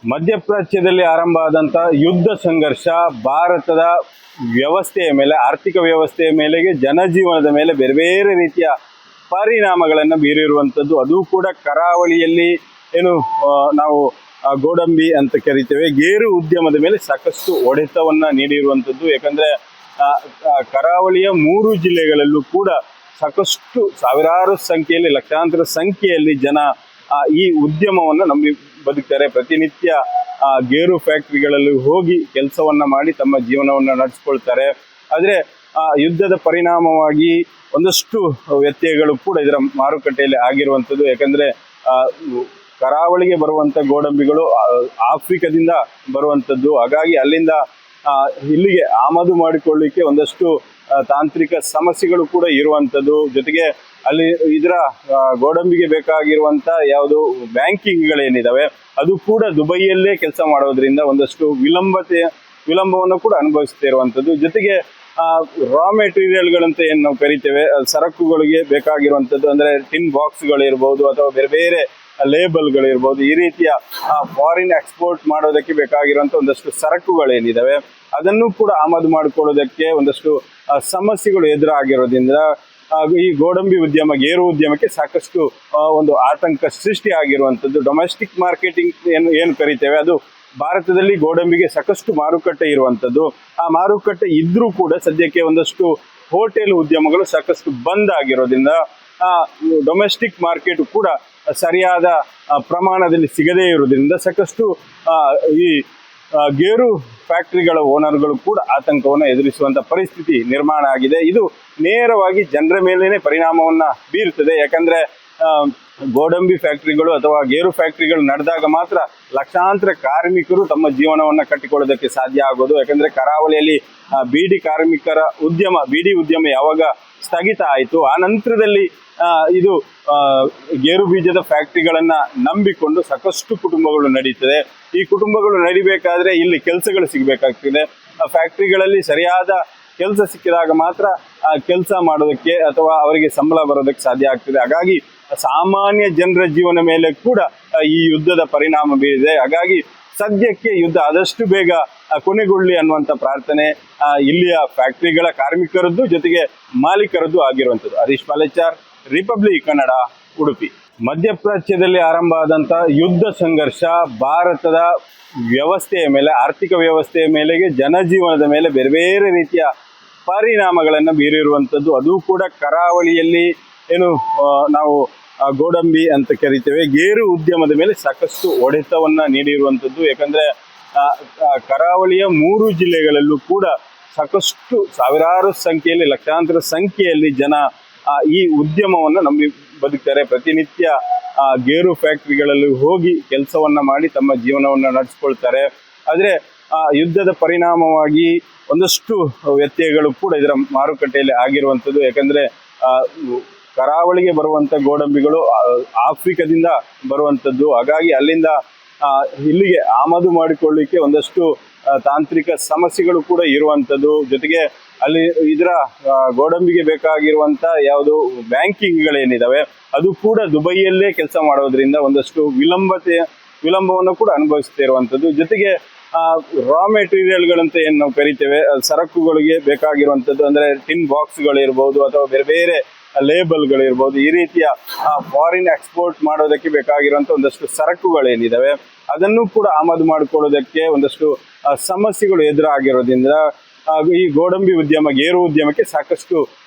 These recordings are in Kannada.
ಮಧ್ಯಪ್ರಾಚ್ಯದಲ್ಲಿ ಆರಂಭ ಆದಂಥ ಯುದ್ಧ ಸಂಘರ್ಷ ಭಾರತದ ವ್ಯವಸ್ಥೆಯ ಮೇಲೆ, ಆರ್ಥಿಕ ವ್ಯವಸ್ಥೆಯ ಮೇಲೆಗೆ, ಜನಜೀವನದ ಮೇಲೆ ಬೇರೆ ಬೇರೆ ರೀತಿಯ ಪರಿಣಾಮಗಳನ್ನು ಬೀರಿರುವಂಥದ್ದು. ಅದು ಕೂಡ ಕರಾವಳಿಯಲ್ಲಿ ಏನು ನಾವು ಗೋಡಂಬಿ ಅಂತ ಕರಿತೇವೆ, ಗೇರು ಉದ್ಯಮದ ಮೇಲೆ ಸಾಕಷ್ಟು ಹೊಡೆತವನ್ನು ನೀಡಿರುವಂಥದ್ದು. ಯಾಕಂದರೆ ಕರಾವಳಿಯ 3 ಜಿಲ್ಲೆಗಳಲ್ಲೂ ಕೂಡ ಸಾಕಷ್ಟು ಸಾವಿರಾರು ಸಂಖ್ಯೆಯಲ್ಲಿ, ಲಕ್ಷಾಂತರ ಸಂಖ್ಯೆಯಲ್ಲಿ ಜನ ಈ ಉದ್ಯಮವನ್ನು ನಂಬಿ ಬದುಕ್ತಾರೆ. ಪ್ರತಿನಿತ್ಯ ಗೇರು ಫ್ಯಾಕ್ಟ್ರಿಗಳಲ್ಲಿ ಹೋಗಿ ಕೆಲಸವನ್ನು ಮಾಡಿ ತಮ್ಮ ಜೀವನವನ್ನು ನಡೆಸ್ಕೊಳ್ತಾರೆ. ಆದರೆ ಯುದ್ಧದ ಪರಿಣಾಮವಾಗಿ ಒಂದಷ್ಟು ವ್ಯತ್ಯಯಗಳು ಕೂಡ ಇದರ ಮಾರುಕಟ್ಟೆಯಲ್ಲಿ ಆಗಿರುವಂಥದ್ದು. ಯಾಕಂದರೆ ಕರಾವಳಿಗೆ ಬರುವಂಥ ಗೋಡಂಬಿಗಳು ಆಫ್ರಿಕಾದಿಂದ ಬರುವಂಥದ್ದು. ಹಾಗಾಗಿ ಅಲ್ಲಿಂದ ಇಲ್ಲಿಗೆ ಆಮದು ಮಾಡಿಕೊಳ್ಳಿಕ್ಕೆ ಒಂದಷ್ಟು ತಾಂತ್ರಿಕ ಸಮಸ್ಯೆಗಳು ಕೂಡ ಇರುವಂಥದ್ದು. ಜೊತೆಗೆ ಅಲ್ಲಿ ಇದರ ಗೋಡಂಬಿಗೆ ಬೇಕಾಗಿರುವಂಥ ಯಾವುದು ಬ್ಯಾಂಕಿಂಗ್ಗಳೇನಿದ್ದಾವೆ ಅದು ಕೂಡ ದುಬೈಯಲ್ಲೇ ಕೆಲಸ ಮಾಡೋದ್ರಿಂದ ಒಂದಷ್ಟು ವಿಳಂಬವನ್ನು ಕೂಡ ಅನುಭವಿಸ್ತಾ ಇರುವಂಥದ್ದು. ಜೊತೆಗೆ ರಾ ಮೆಟೀರಿಯಲ್ಗಳಂತ ಏನು ನಾವು ಕರಿತೇವೆ, ಸರಕುಗಳಿಗೆ ಬೇಕಾಗಿರುವಂಥದ್ದು ಅಂದರೆ ಟಿನ್ ಬಾಕ್ಸ್ಗಳಿರ್ಬೋದು ಅಥವಾ ಬೇರೆ ಬೇರೆ ಲೇಬಲ್ಗಳಿರ್ಬೋದು, ಈ ರೀತಿಯ ಫಾರಿನ್ ಎಕ್ಸ್ಪೋರ್ಟ್ ಮಾಡೋದಕ್ಕೆ ಬೇಕಾಗಿರುವಂಥ ಒಂದಷ್ಟು ಸರಕುಗಳೇನಿದ್ದಾವೆ ಅದನ್ನು ಕೂಡ ಆಮದು ಮಾಡಿಕೊಳ್ಳೋದಕ್ಕೆ ಒಂದಷ್ಟು ಸಮಸ್ಯೆಗಳು ಎದುರಾಗಿರೋದ್ರಿಂದ ಈ ಗೋಡಂಬಿ ಉದ್ಯಮ, ಗೇರು ಉದ್ಯಮಕ್ಕೆ ಸಾಕಷ್ಟು ಒಂದು ಆತಂಕ ಸೃಷ್ಟಿ ಆಗಿರುವಂಥದ್ದು. ಡೊಮೆಸ್ಟಿಕ್ ಮಾರ್ಕೆಟಿಂಗ್ ಏನು ಕರಿತೇವೆ, ಅದು ಭಾರತದಲ್ಲಿ ಗೋಡಂಬಿಗೆ ಸಾಕಷ್ಟು ಮಾರುಕಟ್ಟೆ ಇರುವಂಥದ್ದು. ಆ ಮಾರುಕಟ್ಟೆ ಇದ್ರೂ ಕೂಡ ಸದ್ಯಕ್ಕೆ ಒಂದಷ್ಟು ಹೋಟೆಲ್ ಉದ್ಯಮಗಳು ಸಾಕಷ್ಟು ಬಂದ್ ಆಗಿರೋದ್ರಿಂದ ಡೊಮೆಸ್ಟಿಕ್ ಮಾರ್ಕೆಟ್ ಕೂಡ ಸರಿಯಾದ ಪ್ರಮಾಣದಲ್ಲಿ ಸಿಗದೇ ಇರೋದ್ರಿಂದ ಸಾಕಷ್ಟು ಈ ಗೇರು ಫ್ಯಾಕ್ಟ್ರಿಗಳ ಓನರ್ಗಳು ಕೂಡ ಆತಂಕವನ್ನು ಎದುರಿಸುವಂಥ ಪರಿಸ್ಥಿತಿ ನಿರ್ಮಾಣ ಆಗಿದೆ. ಇದು ನೇರವಾಗಿ ಜನರ ಮೇಲೇ ಪರಿಣಾಮವನ್ನು ಬೀರುತ್ತದೆ. ಯಾಕಂದರೆ ಗೋಡಂಬಿ ಫ್ಯಾಕ್ಟ್ರಿಗಳು ಅಥವಾ ಗೇರು ಫ್ಯಾಕ್ಟ್ರಿಗಳು ನಡೆದಾಗ ಮಾತ್ರ ಲಕ್ಷಾಂತರ ಕಾರ್ಮಿಕರು ತಮ್ಮ ಜೀವನವನ್ನು ಕಟ್ಟಿಕೊಳ್ಳೋದಕ್ಕೆ ಸಾಧ್ಯ ಆಗೋದು. ಯಾಕಂದರೆ ಕರಾವಳಿಯಲ್ಲಿ ಬೀಡಿ ಕಾರ್ಮಿಕರ ಉದ್ಯಮ, ಬೀಡಿ ಉದ್ಯಮ ಯಾವಾಗ ಸ್ಥಗಿತ ಆಯಿತು ಆ ನಂತರದಲ್ಲಿ ಇದು ಗೇರು ಬೀಜದ ಫ್ಯಾಕ್ಟ್ರಿಗಳನ್ನು ನಂಬಿಕೊಂಡು ಸಾಕಷ್ಟು ಕುಟುಂಬಗಳು ನಡೀತದೆ. ಈ ಕುಟುಂಬಗಳು ನಡಿಬೇಕಾದ್ರೆ ಇಲ್ಲಿ ಕೆಲಸಗಳು ಸಿಗಬೇಕಾಗ್ತದೆ. ಫ್ಯಾಕ್ಟ್ರಿಗಳಲ್ಲಿ ಸರಿಯಾದ ಕೆಲಸ ಸಿಕ್ಕಿದಾಗ ಮಾತ್ರ ಕೆಲಸ ಮಾಡೋದಕ್ಕೆ ಅಥವಾ ಅವರಿಗೆ ಸಂಬಳ ಬರೋದಕ್ಕೆ ಸಾಧ್ಯ ಆಗ್ತದೆ. ಹಾಗಾಗಿ ಸಾಮಾನ್ಯ ಜನರ ಜೀವನ ಮೇಲೆ ಕೂಡ ಈ ಯುದ್ಧದ ಪರಿಣಾಮ ಬೀರಿದೆ. ಹಾಗಾಗಿ ಸದ್ಯಕ್ಕೆ ಯುದ್ಧ ಆದಷ್ಟು ಬೇಗ ಕೊನೆಗೊಳ್ಳಿ ಅನ್ನುವಂಥ ಪ್ರಾರ್ಥನೆ ಇಲ್ಲಿಯ ಫ್ಯಾಕ್ಟ್ರಿಗಳ ಕಾರ್ಮಿಕರದ್ದು ಜೊತೆಗೆ ಮಾಲೀಕರದ್ದು ಆಗಿರುವಂಥದ್ದು. ಹರೀಶ್ ಪಾಲೇಚಾರ್, ರಿಪಬ್ಲಿಕ್ ಕನ್ನಡ, ಉಡುಪಿ. ಮಧ್ಯಪ್ರಾಚ್ಯದಲ್ಲಿ ಆರಂಭ ಆದಂಥ ಯುದ್ಧ ಸಂಘರ್ಷ ಭಾರತದ ವ್ಯವಸ್ಥೆಯ ಮೇಲೆ, ಆರ್ಥಿಕ ವ್ಯವಸ್ಥೆಯ ಮೇಲೆಗೆ, ಜನಜೀವನದ ಮೇಲೆ ಬೇರೆ ಬೇರೆ ರೀತಿಯ ಪರಿಣಾಮಗಳನ್ನು ಬೀರಿರುವಂಥದ್ದು. ಅದು ಕೂಡ ಕರಾವಳಿಯಲ್ಲಿ ಏನು ನಾವು ಗೋಡಂಬಿ ಅಂತ ಕರಿತೇವೆ, ಗೇರು ಉದ್ಯಮದ ಮೇಲೆ ಸಾಕಷ್ಟು ಹೊಡೆತವನ್ನು ನೀಡಿರುವಂಥದ್ದು. ಯಾಕಂದರೆ ಕರಾವಳಿಯ 3 ಜಿಲ್ಲೆಗಳಲ್ಲೂ ಕೂಡ ಸಾಕಷ್ಟು ಸಾವಿರಾರು ಸಂಖ್ಯೆಯಲ್ಲಿ, ಲಕ್ಷಾಂತರ ಸಂಖ್ಯೆಯಲ್ಲಿ ಜನ ಈ ಉದ್ಯಮವನ್ನು ನಂಬಿ ಬದುಕ್ತಾರೆ. ಪ್ರತಿನಿತ್ಯ ಗೇರು ಫ್ಯಾಕ್ಟ್ರಿಗಳಲ್ಲಿ ಹೋಗಿ ಕೆಲಸವನ್ನು ಮಾಡಿ ತಮ್ಮ ಜೀವನವನ್ನು ನಡೆಸ್ಕೊಳ್ತಾರೆ. ಆದರೆ ಯುದ್ಧದ ಪರಿಣಾಮವಾಗಿ ಒಂದಷ್ಟು ವ್ಯತ್ಯಯಗಳು ಕೂಡ ಇದರ ಮಾರುಕಟ್ಟೆಯಲ್ಲಿ ಆಗಿರುವಂಥದ್ದು. ಯಾಕಂದರೆ ಕರಾವಳಿಗೆ ಬರುವಂಥ ಗೋಡಂಬಿಗಳು ಆಫ್ರಿಕಾದಿಂದ ಬರುವಂಥದ್ದು. ಹಾಗಾಗಿ ಅಲ್ಲಿಂದ ಇಲ್ಲಿಗೆ ಆಮದು ಮಾಡಿಕೊಳ್ಳಿಕ್ಕೆ ಒಂದಷ್ಟು ತಾಂತ್ರಿಕ ಸಮಸ್ಯೆಗಳು ಕೂಡ ಇರುವಂಥದ್ದು. ಜೊತೆಗೆ ಅಲ್ಲಿ ಇದರ ಗೋಡಂಬಿಗೆ ಬೇಕಾಗಿರುವಂಥ ಯಾವುದು ಬ್ಯಾಂಕಿಂಗ್ಗಳೇನಿದ್ದಾವೆ ಅದು ಕೂಡ ದುಬೈಯಲ್ಲೇ ಕೆಲಸ ಮಾಡೋದ್ರಿಂದ ಒಂದಷ್ಟು ವಿಳಂಬವನ್ನು ಕೂಡ ಅನುಭವಿಸ್ತಾ ಇರುವಂಥದ್ದು. ಜೊತೆಗೆ ರಾ ಮೆಟೀರಿಯಲ್ಗಳಂತ ಏನು ನಾವು ಕರಿತೇವೆ, ಸರಕುಗಳಿಗೆ ಬೇಕಾಗಿರುವಂಥದ್ದು ಅಂದರೆ ಟಿನ್ ಬಾಕ್ಸ್ಗಳಿರ್ಬೋದು ಅಥವಾ ಬೇರೆ ಬೇರೆ ಲೇಬಲ್ಗಳಿರ್ಬೋದು, ಈ ರೀತಿಯ ಫಾರಿನ್ ಎಕ್ಸ್ಪೋರ್ಟ್ ಮಾಡೋದಕ್ಕೆ ಬೇಕಾಗಿರುವಂಥ ಒಂದಷ್ಟು ಸರಕುಗಳೇನಿದ್ದಾವೆ ಅದನ್ನು ಕೂಡ ಆಮದು ಮಾಡಿಕೊಳ್ಳೋದಕ್ಕೆ ಒಂದಷ್ಟು ಸಮಸ್ಯೆಗಳು ಎದುರಾಗಿರೋದ್ರಿಂದ ಈ ಗೋಡಂಬಿ ಉದ್ಯಮ, ಗೇರು ಉದ್ಯಮಕ್ಕೆ ಸಾಕಷ್ಟು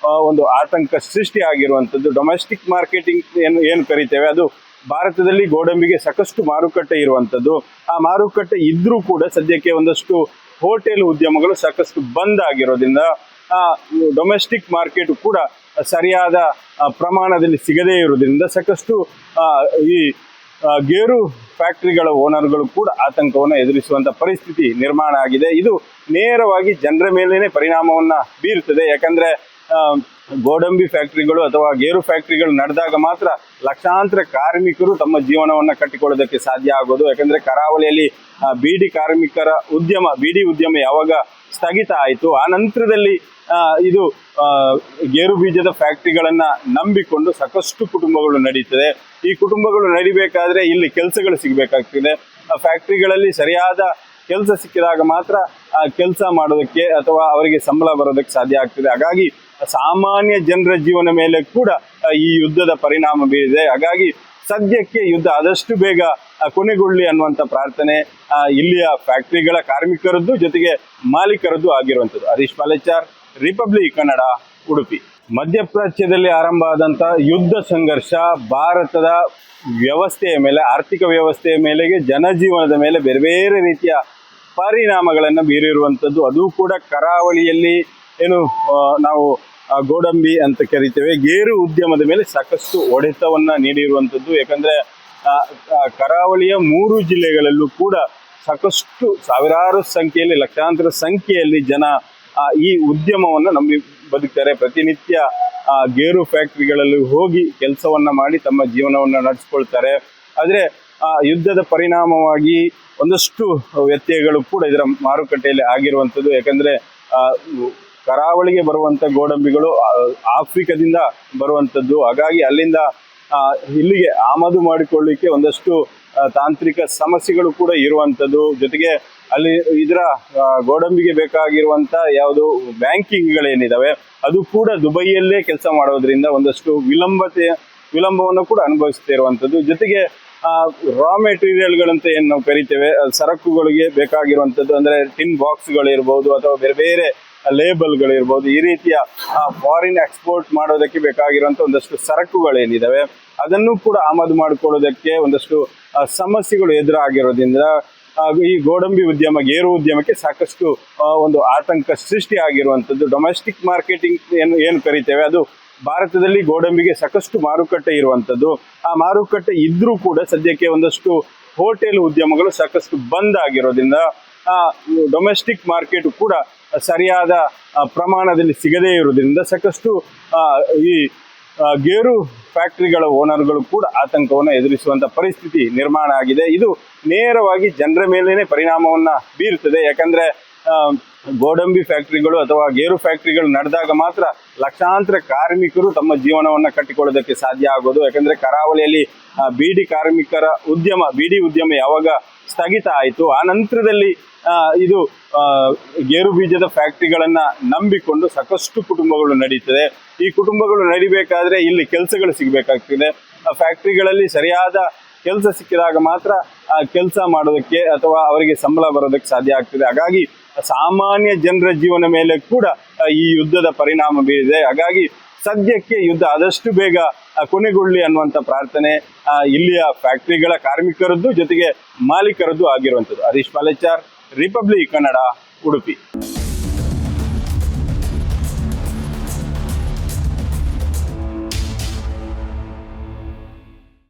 ಒಂದು ಆತಂಕ ಸೃಷ್ಟಿ ಆಗಿರುವಂಥದ್ದು. ಡೊಮೆಸ್ಟಿಕ್ ಮಾರ್ಕೆಟಿಂಗ್ ಏನು ಕರಿತೇವೆ, ಅದು ಭಾರತದಲ್ಲಿ ಗೋಡಂಬಿಗೆ ಸಾಕಷ್ಟು ಮಾರುಕಟ್ಟೆ ಇರುವಂಥದ್ದು. ಆ ಮಾರುಕಟ್ಟೆ ಇದ್ರೂ ಕೂಡ ಸದ್ಯಕ್ಕೆ ಒಂದಷ್ಟು ಹೋಟೆಲ್ ಉದ್ಯಮಗಳು ಸಾಕಷ್ಟು ಬಂದ್ ಆಗಿರೋದ್ರಿಂದ ಡೊಮೆಸ್ಟಿಕ್ ಮಾರ್ಕೆಟ್ ಕೂಡ ಸರಿಯಾದ ಪ್ರಮಾಣದಲ್ಲಿ ಸಿಗದೇ ಇರೋದ್ರಿಂದ ಸಾಕಷ್ಟು ಈ ಗೇರು ಫ್ಯಾಕ್ಟ್ರಿಗಳ ಓನರ್ಗಳು ಕೂಡ ಆತಂಕವನ್ನು ಎದುರಿಸುವಂಥ ಪರಿಸ್ಥಿತಿ ನಿರ್ಮಾಣ ಆಗಿದೆ. ಇದು ನೇರವಾಗಿ ಜನರ ಮೇಲೇ ಪರಿಣಾಮವನ್ನು ಬೀರುತ್ತದೆ. ಯಾಕಂದರೆ ಗೋಡಂಬಿ ಫ್ಯಾಕ್ಟ್ರಿಗಳು ಅಥವಾ ಗೇರು ಫ್ಯಾಕ್ಟ್ರಿಗಳು ನಡೆದಾಗ ಮಾತ್ರ ಲಕ್ಷಾಂತರ ಕಾರ್ಮಿಕರು ತಮ್ಮ ಜೀವನವನ್ನು ಕಟ್ಟಿಕೊಳ್ಳೋದಕ್ಕೆ ಸಾಧ್ಯ ಆಗೋದು. ಯಾಕಂದರೆ ಕರಾವಳಿಯಲ್ಲಿ ಬೀಡಿ ಕಾರ್ಮಿಕರ ಉದ್ಯಮ, ಬೀಡಿ ಉದ್ಯಮ ಯಾವಾಗ ಸ್ಥಗಿತ ಆಯಿತು ಆ ನಂತರದಲ್ಲಿ ಇದು ಗೇರು ಬೀಜದ ಫ್ಯಾಕ್ಟ್ರಿಗಳನ್ನು ನಂಬಿಕೊಂಡು ಸಾಕಷ್ಟು ಕುಟುಂಬಗಳು ನಡೀತದೆ. ಈ ಕುಟುಂಬಗಳು ನಡಿಬೇಕಾದ್ರೆ ಇಲ್ಲಿ ಕೆಲಸಗಳು ಸಿಗಬೇಕಾಗ್ತದೆ. ಫ್ಯಾಕ್ಟ್ರಿಗಳಲ್ಲಿ ಸರಿಯಾದ ಕೆಲಸ ಸಿಕ್ಕಿದಾಗ ಮಾತ್ರ ಕೆಲಸ ಮಾಡೋದಕ್ಕೆ ಅಥವಾ ಅವರಿಗೆ ಸಂಬಳ ಬರೋದಕ್ಕೆ ಸಾಧ್ಯ ಆಗ್ತದೆ. ಹಾಗಾಗಿ ಸಾಮಾನ್ಯ ಜನರ ಜೀವನ ಮೇಲೆ ಕೂಡ ಈ ಯುದ್ಧದ ಪರಿಣಾಮ ಬೀರಿದೆ. ಹಾಗಾಗಿ ಸದ್ಯಕ್ಕೆ ಯುದ್ಧ ಆದಷ್ಟು ಬೇಗ ಕೊನೆಗೊಳ್ಳಿ ಅನ್ನುವಂಥ ಪ್ರಾರ್ಥನೆ ಇಲ್ಲಿಯ ಫ್ಯಾಕ್ಟ್ರಿಗಳ ಕಾರ್ಮಿಕರದ್ದು ಜೊತೆಗೆ ಮಾಲೀಕರದ್ದು ಆಗಿರುವಂಥದ್ದು. ಹರೀಶ್ ಪಾಲೆಚಾರ್, ರಿಪಬ್ಲಿಕ್ ಕನ್ನಡ, ಉಡುಪಿ. ಮಧ್ಯಪ್ರಾಚ್ಯದಲ್ಲಿ ಆರಂಭ ಆದಂಥ ಯುದ್ಧ ಸಂಘರ್ಷ ಭಾರತದ ವ್ಯವಸ್ಥೆಯ ಮೇಲೆ, ಆರ್ಥಿಕ ವ್ಯವಸ್ಥೆಯ ಮೇಲೆಗೆ, ಜನಜೀವನದ ಮೇಲೆ ಬೇರೆ ಬೇರೆ ರೀತಿಯ ಪರಿಣಾಮಗಳನ್ನು ಬೀರಿರುವಂಥದ್ದು. ಅದು ಕೂಡ ಕರಾವಳಿಯಲ್ಲಿ ಏನು ನಾವು ಗೋಡಂಬಿ ಅಂತ ಕರಿತೇವೆ, ಗೇರು ಉದ್ಯಮದ ಮೇಲೆ ಸಾಕಷ್ಟು ಹೊಡೆತವನ್ನು ನೀಡಿರುವಂಥದ್ದು. ಯಾಕಂದರೆ ಕರಾವಳಿಯ 3 ಜಿಲ್ಲೆಗಳಲ್ಲೂ ಕೂಡ ಸಾಕಷ್ಟು ಸಾವಿರಾರು ಸಂಖ್ಯೆಯಲ್ಲಿ, ಲಕ್ಷಾಂತರ ಸಂಖ್ಯೆಯಲ್ಲಿ ಜನ ಈ ಉದ್ಯಮವನ್ನು ನಂಬಿ ಬದುಕ್ತಾರೆ. ಪ್ರತಿನಿತ್ಯ ಗೇರು ಫ್ಯಾಕ್ಟ್ರಿಗಳಲ್ಲಿ ಹೋಗಿ ಕೆಲಸವನ್ನು ಮಾಡಿ ತಮ್ಮ ಜೀವನವನ್ನು ನಡೆಸ್ಕೊಳ್ತಾರೆ. ಆದರೆ ಯುದ್ಧದ ಪರಿಣಾಮವಾಗಿ ಒಂದಷ್ಟು ವ್ಯತ್ಯಯಗಳು ಕೂಡ ಇದರ ಮಾರುಕಟ್ಟೆಯಲ್ಲಿ ಆಗಿರುವಂಥದ್ದು. ಯಾಕಂದರೆ ಕರಾವಳಿಗೆ ಬರುವಂಥ ಗೋಡಂಬಿಗಳು ಆಫ್ರಿಕಾದಿಂದ ಬರುವಂಥದ್ದು. ಹಾಗಾಗಿ ಅಲ್ಲಿಂದ ಇಲ್ಲಿಗೆ ಆಮದು ಮಾಡಿಕೊಳ್ಳಿಕ್ಕೆ ಒಂದಷ್ಟು ತಾಂತ್ರಿಕ ಸಮಸ್ಯೆಗಳು ಕೂಡ ಇರುವಂಥದ್ದು. ಜೊತೆಗೆ ಅಲ್ಲಿ ಇದರ ಗೋಡಂಬಿಗೆ ಬೇಕಾಗಿರುವಂಥ ಯಾವುದು ಬ್ಯಾಂಕಿಂಗ್ಗಳೇನಿದ್ದಾವೆ ಅದು ಕೂಡ ದುಬೈಯಲ್ಲೇ ಕೆಲಸ ಮಾಡೋದ್ರಿಂದ ಒಂದಷ್ಟು ವಿಳಂಬವನ್ನು ಕೂಡ ಅನುಭವಿಸ್ತಾ ಇರುವಂಥದ್ದು. ಜೊತೆಗೆ ರಾ ಮೆಟೀರಿಯಲ್ಗಳಂತ ಏನು ನಾವು ಕರಿತೇವೆ, ಸರಕುಗಳಿಗೆ ಬೇಕಾಗಿರುವಂಥದ್ದು ಅಂದರೆ ಟಿನ್ ಬಾಕ್ಸ್ಗಳಿರ್ಬೋದು ಅಥವಾ ಬೇರೆ ಬೇರೆ ಲೇಬಲ್ಗಳಿರ್ಬೋದು, ಈ ರೀತಿಯ ಫಾರಿನ್ ಎಕ್ಸ್ಪೋರ್ಟ್ ಮಾಡೋದಕ್ಕೆ ಬೇಕಾಗಿರುವಂಥ ಒಂದಷ್ಟು ಸರಕುಗಳೇನಿದ್ದಾವೆ ಅದನ್ನು ಕೂಡ ಆಮದು ಮಾಡಿಕೊಳ್ಳೋದಕ್ಕೆ ಒಂದಷ್ಟು ಸಮಸ್ಯೆಗಳು ಎದುರಾಗಿರೋದ್ರಿಂದ ಈ ಗೋಡಂಬಿ ಉದ್ಯಮ, ಗೇರು ಉದ್ಯಮಕ್ಕೆ ಸಾಕಷ್ಟು ಒಂದು ಆತಂಕ ಸೃಷ್ಟಿ ಆಗಿರುವಂಥದ್ದು. ಡೊಮೆಸ್ಟಿಕ್ ಮಾರ್ಕೆಟಿಂಗ್ ಏನು ಕರಿತೇವೆ, ಅದು ಭಾರತದಲ್ಲಿ ಗೋಡಂಬಿಗೆ ಸಾಕಷ್ಟು ಮಾರುಕಟ್ಟೆ ಇರುವಂಥದ್ದು. ಆ ಮಾರುಕಟ್ಟೆ ಇದ್ರೂ ಕೂಡ ಸದ್ಯಕ್ಕೆ ಒಂದಷ್ಟು ಹೋಟೆಲ್ ಉದ್ಯಮಗಳು ಸಾಕಷ್ಟು ಬಂದ್ ಆಗಿರೋದ್ರಿಂದ ಡೊಮೆಸ್ಟಿಕ್ ಮಾರ್ಕೆಟ್ ಕೂಡ ಸರಿಯಾದ ಪ್ರಮಾಣದಲ್ಲಿ ಸಿಗದೇ ಇರೋದ್ರಿಂದ ಸಾಕಷ್ಟು ಈ ಗೇರು ಫ್ಯಾಕ್ಟ್ರಿಗಳ ಓನರ್ಗಳು ಕೂಡ ಆತಂಕವನ್ನು ಎದುರಿಸುವಂಥ ಪರಿಸ್ಥಿತಿ ನಿರ್ಮಾಣ ಆಗಿದೆ. ಇದು ನೇರವಾಗಿ ಜನರ ಮೇಲೇ ಪರಿಣಾಮವನ್ನು ಬೀರುತ್ತದೆ. ಯಾಕಂದರೆ ಗೋಡಂಬಿ ಫ್ಯಾಕ್ಟ್ರಿಗಳು ಅಥವಾ ಗೇರು ಫ್ಯಾಕ್ಟ್ರಿಗಳು ನಡೆದಾಗ ಮಾತ್ರ ಲಕ್ಷಾಂತರ ಕಾರ್ಮಿಕರು ತಮ್ಮ ಜೀವನವನ್ನು ಕಟ್ಟಿಕೊಳ್ಳೋದಕ್ಕೆ ಸಾಧ್ಯ ಆಗೋದು. ಯಾಕಂದರೆ ಕರಾವಳಿಯಲ್ಲಿ ಬೀಡಿ ಕಾರ್ಮಿಕರ ಉದ್ಯಮ, ಬೀಡಿ ಉದ್ಯಮ ಯಾವಾಗ ಸ್ಥಗಿತ ಆಯಿತು ಆ ನಂತರದಲ್ಲಿ ಇದು ಗೇರು ಬೀಜದ ಫ್ಯಾಕ್ಟ್ರಿಗಳನ್ನು ನಂಬಿಕೊಂಡು ಸಾಕಷ್ಟು ಕುಟುಂಬಗಳು ನಡೀತದೆ. ಈ ಕುಟುಂಬಗಳು ನಡಿಬೇಕಾದ್ರೆ ಇಲ್ಲಿ ಕೆಲಸಗಳು ಸಿಗಬೇಕಾಗ್ತದೆ. ಫ್ಯಾಕ್ಟ್ರಿಗಳಲ್ಲಿ ಸರಿಯಾದ ಕೆಲಸ ಸಿಕ್ಕಿದಾಗ ಮಾತ್ರ ಕೆಲಸ ಮಾಡೋದಕ್ಕೆ ಅಥವಾ ಅವರಿಗೆ ಸಂಬಳ ಬರೋದಕ್ಕೆ ಸಾಧ್ಯ ಆಗ್ತದೆ. ಹಾಗಾಗಿ ಸಾಮಾನ್ಯ ಜನರ ಜೀವನ ಮೇಲೆ ಕೂಡ ಈ ಯುದ್ಧದ ಪರಿಣಾಮ ಬೀರಿದೆ. ಹಾಗಾಗಿ ಸದ್ಯಕ್ಕೆ ಯುದ್ಧ ಆದಷ್ಟು ಬೇಗ ಕೊನೆಗೊಳ್ಳಿ ಅನ್ನುವಂಥ ಪ್ರಾರ್ಥನೆ ಇಲ್ಲಿಯ ಫ್ಯಾಕ್ಟ್ರಿಗಳ ಕಾರ್ಮಿಕರದ್ದು ಜೊತೆಗೆ ಮಾಲೀಕರದ್ದು ಆಗಿರುವಂಥದ್ದು. ಹರೀಶ್ ಪಾಲೆಚಾರ್, ರಿಪಬ್ಲಿಕ್ ಕನ್ನಡ, ಉಡುಪಿ.